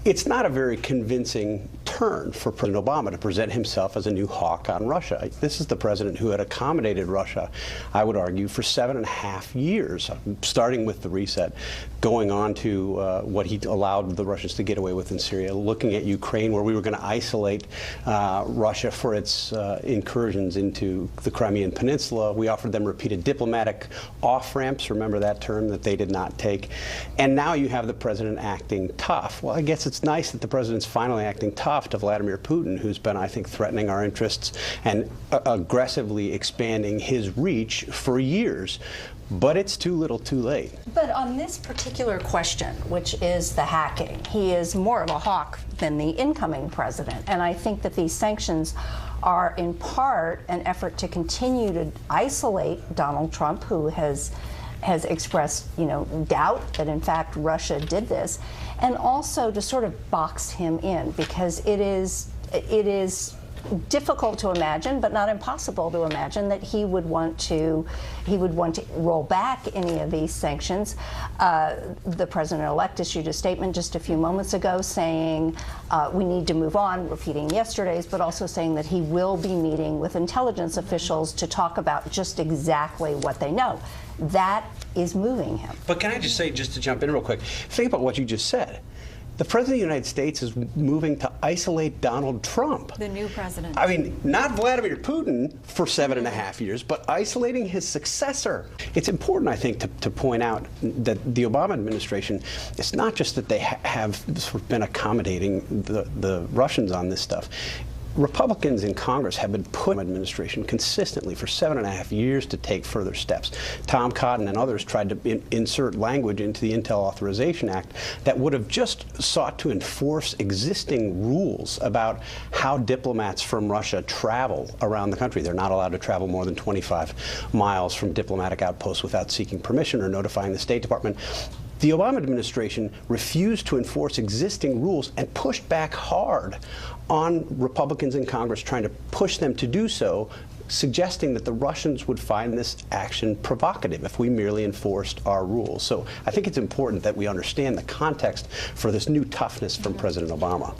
It's not a very convincing turn for President Obama to present himself as a new hawk on Russia. This is the president who had accommodated Russia, I would argue, for 7.5 years, starting with the reset, going on to what he allowed the Russians to get away with in Syria, looking at Ukraine, where we were going to isolate Russia for its incursions into the Crimean Peninsula. We offered them repeated diplomatic off-ramps, remember that term, that they did not take. And now you have the president acting tough. Well, I guess it's nice that the president's finally acting tough to Vladimir Putin, who's been, I think, threatening our interests and aggressively expanding his reach for years. But it's too little too late. But on this particular question, which is the hacking, he is more of a hawk than the incoming president. And I think that these sanctions are in part an effort to continue to isolate Donald Trump, who has expressed, doubt that in fact Russia did this, and also to sort of box him in, because it is difficult to imagine, but not impossible to imagine, that he would want to roll back any of these sanctions. The president-elect issued a statement just a few moments ago saying we need to move on, repeating yesterday's, but also saying that he will be meeting with intelligence officials to talk about just exactly what they know. That is moving him. But can I just say, just to jump in real quick, think about what you just said. The President of the United States is moving to isolate Donald Trump. The new president. I mean, not Vladimir Putin for 7.5 years, but isolating his successor. It's important, I think, to point out that the Obama administration, it's not just that they have sort of been accommodating the Russians on this stuff. Republicans in Congress have been putting the administration consistently for 7.5 years to take further steps. Tom Cotton and others tried to insert language into the Intel Authorization Act that would have just sought to enforce existing rules about how diplomats from Russia travel around the country. They're not allowed to travel more than 25 miles from diplomatic outposts without seeking permission or notifying the State Department. The Obama administration refused to enforce existing rules and pushed back hard on Republicans in Congress, trying to push them to do so, suggesting that the Russians would find this action provocative if we merely enforced our rules. So I think it's important that we understand the context for this new toughness from President Obama.